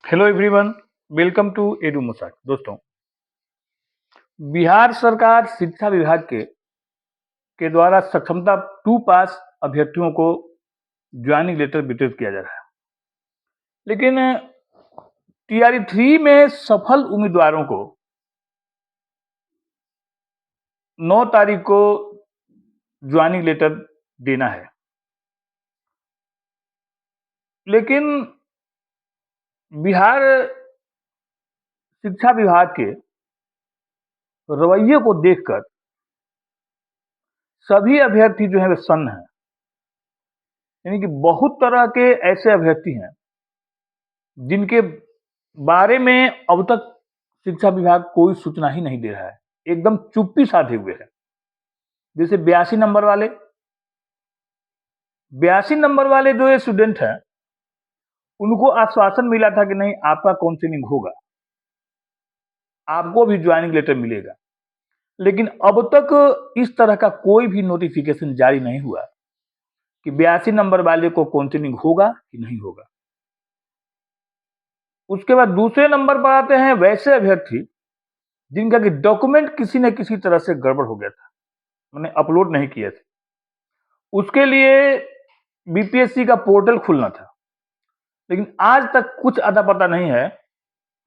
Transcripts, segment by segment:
Hello everyone, welcome to Edu मसाक। दोस्तों, बिहार सरकार शिक्षा विभाग के द्वारा सक्षमता 2 पास अभ्यर्थियों को ज्वाइनिंग लेटर वितरित किया जा रहा है। लेकिन टीआरई 3 में सफल उम्मीदवारों को 9 तारीख को ज्वाइनिंग लेटर देना है। लेकिन बिहार शिक्षा विभाग के रवैये को देखकर सभी अभ्यर्थी जो है वे सन्न हैं। यानी कि बहुत तरह के ऐसे अभ्यर्थी हैं जिनके बारे में अब तक शिक्षा विभाग कोई सूचना ही नहीं दे रहा है, एकदम चुप्पी साधे हुए है। जैसे 82 नंबर वाले जो ये स्टूडेंट हैं, उनको आश्वासन मिला था कि नहीं, आपका काउंसलिंग होगा, आपको भी ज्वाइनिंग लेटर मिलेगा। लेकिन अब तक इस तरह का कोई भी नोटिफिकेशन जारी नहीं हुआ कि 82 नंबर वाले को काउंसलिंग होगा कि नहीं होगा। उसके बाद दूसरे नंबर पर आते हैं वैसे अभ्यर्थी जिनका कि डॉक्यूमेंट किसी न किसी तरह से गड़बड़ हो गया था, मैंने अपलोड नहीं किए थे। उसके लिए बीपीएससी का पोर्टल खुलना था, लेकिन आज तक कुछ अता पता नहीं है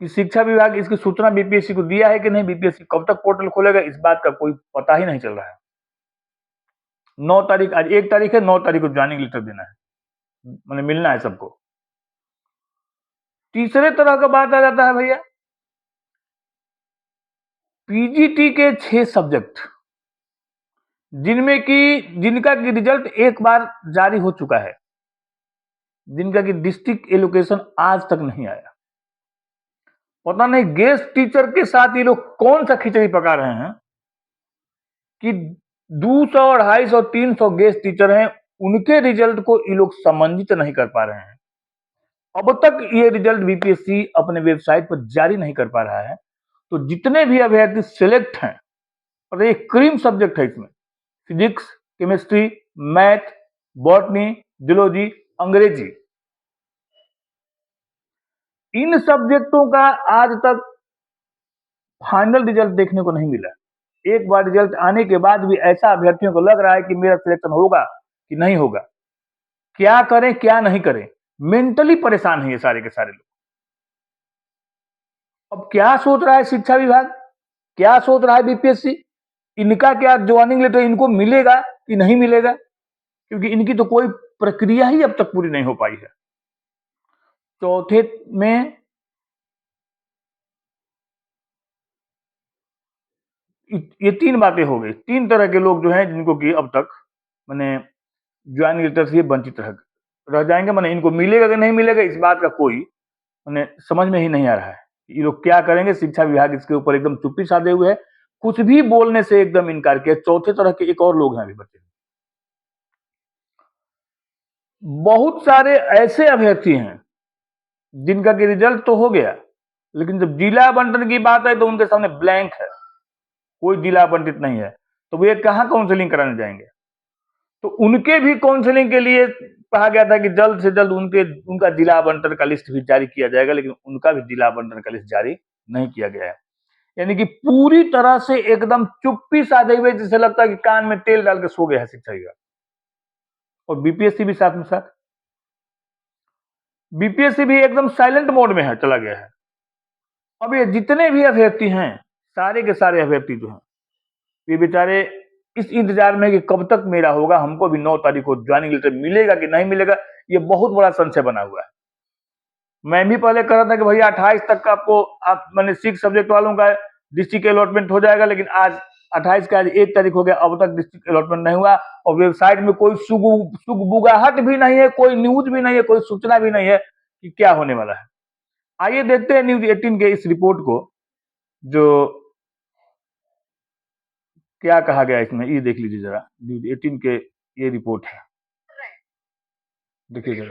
कि शिक्षा विभाग इसकी सूचना बीपीएससी को दिया है कि नहीं, बीपीएससी कब तक पोर्टल खोलेगा, इस बात का कोई पता ही नहीं चल रहा है। 9 तारीख, आज 1 तारीख है, 9 तारीख को ज्वाइनिंग लेटर देना है, मैंने मिलना है सबको। तीसरे तरह का बात आ जाता है भैया, पीजीटी के 6 सब्जेक्ट जिनका की रिजल्ट एक बार जारी हो चुका है, जिनका की डिस्ट्रिक्ट एलोकेशन आज तक नहीं आया। पता नहीं गेस्ट टीचर के साथ ये लोग कौन सा खिचड़ी पका रहे हैं कि 200, 250, 300 गेस्ट टीचर हैं, उनके रिजल्ट को ये लोग समन्वित नहीं कर पा रहे हैं। अब तक ये रिजल्ट बीपीएससी अपने वेबसाइट पर जारी नहीं कर पा रहा है। तो जितने भी अभ्यर्थी सिलेक्ट हैं, और ये क्रीम सब्जेक्ट है, इसमें physics, chemistry, math, botany, zoology, अंग्रेजी, इन सब्जेक्टों का आज तक फाइनल रिजल्ट देखने को नहीं मिला। एक बार रिजल्ट आने के बाद भी ऐसा अभ्यर्थियों को लग रहा है कि मेरा सिलेक्शन होगा कि नहीं होगा, क्या करें क्या नहीं करें, मेंटली परेशान है ये सारे के सारे लोग। अब क्या सोच रहा है शिक्षा विभाग, क्या सोच रहा है बीपीएससी, इनका क्या ज्वाइनिंग लेटर इनको मिलेगा कि नहीं मिलेगा, क्योंकि इनकी तो कोई प्रक्रिया ही अब तक पूरी नहीं हो पाई है। चौथे में ये 3 बातें हो गई। 3 तरह के लोग जो हैं जिनको कि अब तक मैंने ज्वाइनिंग लेटर से वंचित रह जाएंगे। मैंने इनको मिलेगा कि नहीं मिलेगा, इस बात का कोई मैंने समझ में ही नहीं आ रहा है। ये लोग क्या करेंगे, शिक्षा विभाग इसके ऊपर एकदम चुप्पी साधे हुए है, कुछ भी बोलने से एकदम इनकार किया। चौथे तरह के एक और लोग हैं अभी बचे, बहुत सारे ऐसे अभ्यर्थी हैं जिनका कि रिजल्ट तो हो गया, लेकिन जब जिला आवंटन की बात है तो उनके सामने ब्लैंक है, कोई जिला आवंटित नहीं है। तो वो ये कहाँ काउंसलिंग कराने जाएंगे। तो उनके भी काउंसलिंग के लिए कहा गया था कि जल्द से जल्द उनका जिला आवंटन का लिस्ट भी जारी किया जाएगा, लेकिन उनका भी जिला आवंटन का लिस्ट जारी नहीं किया गया है। यानी कि पूरी तरह से एकदम चुप्पी साधे हुए, जिसे लगता है कि कान में तेल डाल के सो गया है शिक्षा विभाग। और बीपीएससी भी साथ में साथ, बीपीएससी भी एकदम साइलेंट मोड में है, चला गया है। अब ये जितने भी अभ्यर्थी हैं, सारे के सारे अभ्यर्थी जो हैं, ये बेचारे इस इंतजार में कि कब तक मेरा होगा, हमको भी 9 तारीख को ज्वाइनिंग लेटर मिलेगा कि नहीं मिलेगा, ये बहुत बड़ा संशय बना हुआ है। मैं भी पहले कह रहा था कि भैया 28 तक का आपको मैंने 6 सब्जेक्ट वालों का डिस्ट्रिक्ट अलॉटमेंट हो जाएगा, लेकिन आज 28 का, आज 1 तारीख हो गया, अब तक डिस्ट्रिक्ट अलॉटमेंट नहीं हुआ। और वेबसाइट में कोई सुगबुगाहट भी नहीं है, कोई न्यूज भी नहीं है, कोई सूचना भी नहीं है कि क्या होने वाला है। आइए देखते हैं न्यूज 18 के इस रिपोर्ट को, जो क्या कहा गया इसमें, ये देख लीजिए जरा। न्यूज 18 के ये रिपोर्ट है, देखिए जरा।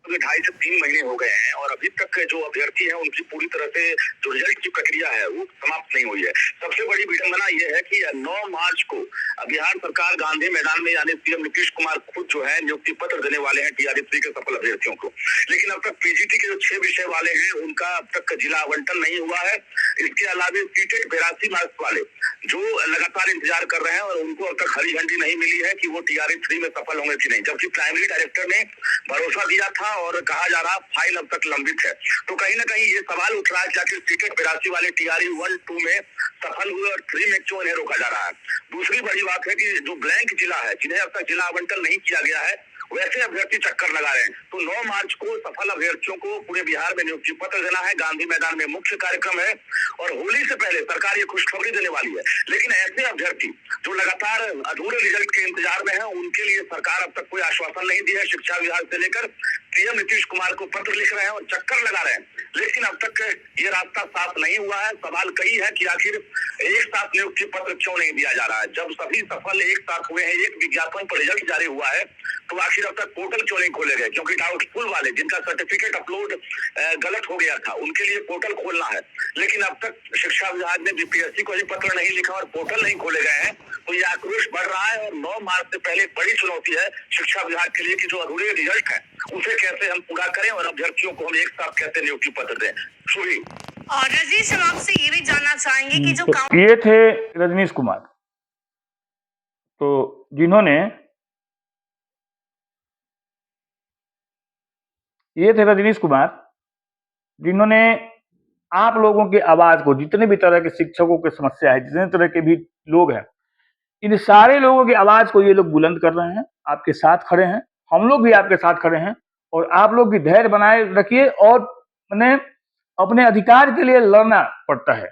ढाई से 3 महीने हो गए हैं और अभी तक जो अभ्यर्थी हैं उनकी पूरी तरह से जो रिजल्ट की प्रक्रिया है वो समाप्त नहीं हुई है। सबसे बड़ी विडंबना ये है कि 9 मार्च को बिहार सरकार गांधी मैदान में यानी सीएम नीतीश कुमार खुद जो है नियुक्ति पत्र देने वाले हैं टीआरएस के सफल अभ्यर्थियों को, लेकिन अब तक पीजीटी के जो 6 विषय वाले हैं उनका अब तक जिला आवंटन नहीं हुआ है। इसके अलावा सीटेड 82 मार्क्स वाले जो लगातार इंतजार कर रहे हैं और उनको अब तक हरी झंडी नहीं मिली है कि वो टीआरएस 3 में सफल होंगे कि नहीं, जबकि प्राइमरी डायरेक्टर ने भरोसा दिया था और कहा जा रहा फाइल अब तक लंबित है। तो कहीं ना कहीं ये सवाल उठ रहा है कि आखिर सीटेड 82 वाले टीआरई 1-2 में सफल हुए और 3 में क्यों इन्हें रोका जा रहा है। दूसरी बड़ी बात है कि जो ब्लैंक जिला है, जिन्हें अब तक जिला आवंटन नहीं किया गया है, वैसे अभ्यर्थी चक्कर लगा रहे हैं। तो 9 मार्च को सफल अभ्यर्थियों को पूरे बिहार में नियुक्ति पत्र देना है, गांधी मैदान में मुख्य कार्यक्रम है और होली से पहले सरकार ये खुशखबरी देने वाली है। लेकिन ऐसे अभ्यर्थी जो लगातार अधूरे रिजल्ट के इंतजार में है, उनके लिए सरकार अब तक कोई आश्वासन नहीं दी है। शिक्षा विभाग से लेकर सीएम नीतीश कुमार को पत्र लिख रहे हैं और चक्कर लगा रहे हैं, लेकिन अब तक ये रास्ता साफ नहीं हुआ है। सवाल कई है कि आखिर एक साथ नियुक्ति पत्र क्यों नहीं दिया जा रहा है। जब सभी सफल एक साथ हुए हैं, एक विज्ञापन पर रिजल्ट जारी हुआ है, तो आखिर अब तक पोर्टल क्यों नहीं खोले गए। क्योंकि डाउटफुल वाले जिनका सर्टिफिकेट अपलोड गलत हो गया था, उनके लिए पोर्टल खोलना है, लेकिन अब तक शिक्षा विभाग ने बीपीएससी को भी पत्र नहीं लिखा और पोर्टल नहीं खोले गए हैं। तो ये आक्रोश बढ़ रहा है और 9 मार्च से पहले बड़ी चुनौती है शिक्षा विभाग के लिए कि जो अधूरे रिजल्ट है उसे कैसे हम पूरा करें और अभ्यर्थियों को हम एक साथ कैसे नियुक्ति पत्र दें। शुभी और रजनीश, हम आपसे ये भी जानना चाहेंगे कि जो तो ये थे रजनीश कुमार, तो जिन्होंने आप लोगों की आवाज को, जितने भी तरह के शिक्षकों की समस्या है, जितने तरह के भी लोग हैं, इन सारे लोगों की आवाज को ये लोग बुलंद कर रहे हैं, आपके साथ खड़े हैं। हम लोग भी आपके साथ खड़े हैं और आप लोग भी धैर्य बनाए रखिए और मैंने अपने अधिकार के लिए लड़ना पड़ता है।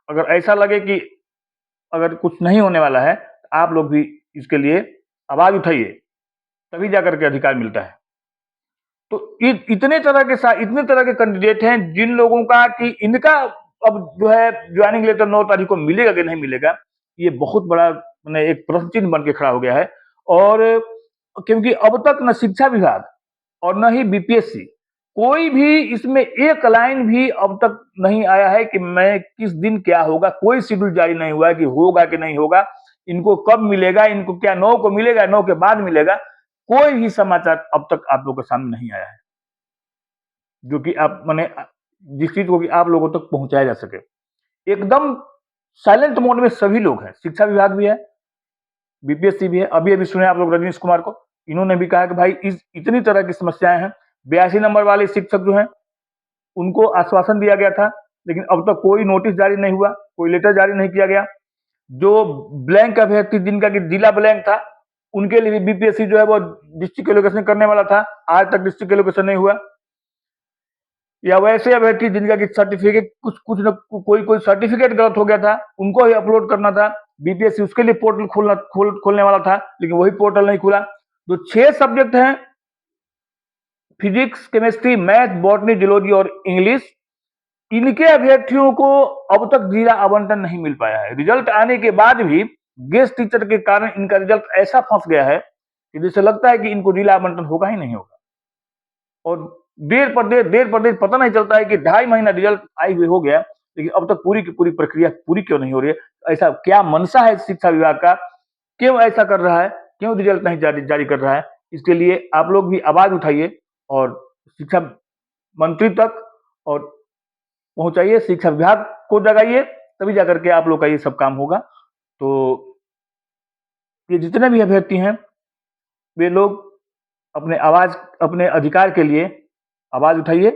अगर ऐसा लगे कि अगर कुछ नहीं होने वाला है, आप लोग भी इसके लिए आवाज उठाइए, तभी जाकर के अधिकार मिलता है। तो इतने तरह के कैंडिडेट हैं जिन लोगों का कि इनका अब जो है ज्वाइनिंग लेटर 9 तारीख को मिलेगा कि नहीं मिलेगा, ये बहुत बड़ा मैंने एक प्रश्न चिन्ह बन के खड़ा हो गया है। और क्योंकि अब तक न शिक्षा विभाग और न ही बीपीएससी, कोई भी इसमें एक लाइन भी अब तक नहीं आया है कि मैं किस दिन क्या होगा, कोई शेड्यूल जारी नहीं हुआ है कि होगा कि नहीं होगा, इनको कब मिलेगा, इनको क्या 9 को मिलेगा, 9 के बाद मिलेगा, कोई भी समाचार अब तक आप लोगों के सामने नहीं आया है जो कि आप मैंने जिस चीज को कि आप लोगों तक पहुंचाया जा सके। एकदम साइलेंट मोड में सभी लोग हैं, शिक्षा विभाग भी है, बीपीएससी भी है। अभी अभी सुने आप लोग रजनीश कुमार को, इन्होंने भी कहा कि भाई इतनी तरह की समस्याएं हैं। 82 नंबर वाले शिक्षक जो हैं उनको आश्वासन दिया गया था, लेकिन अब तक कोई नोटिस जारी नहीं हुआ, कोई लेटर जारी नहीं किया गया। जो ब्लैंक अभ्यर्थी जिनका कि जिला ब्लैंक था, उनके लिए भी बीपीएससी जो है वो डिस्ट्रिक्ट एलोकेशन करने वाला था, आज तक डिस्ट्रिक्ट एलोकेशन नहीं हुआ। या वैसे अभ्यर्थी जिनका कि सर्टिफिकेट कोई सर्टिफिकेट गलत हो गया था, उनको ही अपलोड करना था, बीपीएससी उसके लिए पोर्टल खोलने वाला था, लेकिन वही पोर्टल नहीं खुला। जो 6 सब्जेक्ट हैं, physics, chemistry, math, botany, geology और इंग्लिश, इनके अभ्यर्थियों को अब तक जिला आवंटन नहीं मिल पाया है। रिजल्ट आने के बाद भी गेस्ट टीचर के कारण इनका रिजल्ट ऐसा फंस गया है कि जैसे लगता है कि इनको जिला आवंटन होगा ही नहीं होगा। और देर पर देर पता नहीं चलता है कि 2.5 महीना रिजल्ट आई हुए हो गया, लेकिन अब तक पूरी की पूरी प्रक्रिया पूरी क्यों नहीं हो रही है। ऐसा क्या मनसा है शिक्षा विभाग का, क्यों ऐसा कर रहा है, क्यों रिजल्ट नहीं जारी कर रहा है। इसके लिए आप लोग भी आवाज उठाइए और शिक्षा मंत्री तक और पहुंचाइए, शिक्षा विभाग को जगाइए, तभी जाकर के आप लोग का ये सब काम होगा। तो ये जितने भी अभ्यर्थी हैं, वे लोग अपने अधिकार के लिए आवाज उठाइए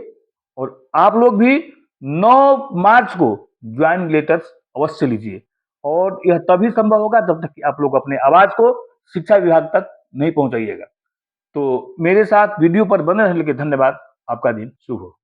और आप लोग भी 9 मार्च को ज्वाइनिंग लेटर्स अवश्य लीजिए। और यह तभी संभव होगा जब तक कि आप लोग अपने आवाज को शिक्षा विभाग तक नहीं पहुंचाइएगा। तो मेरे साथ वीडियो पर बने रहने के लिए धन्यवाद। आपका दिन शुभ हो।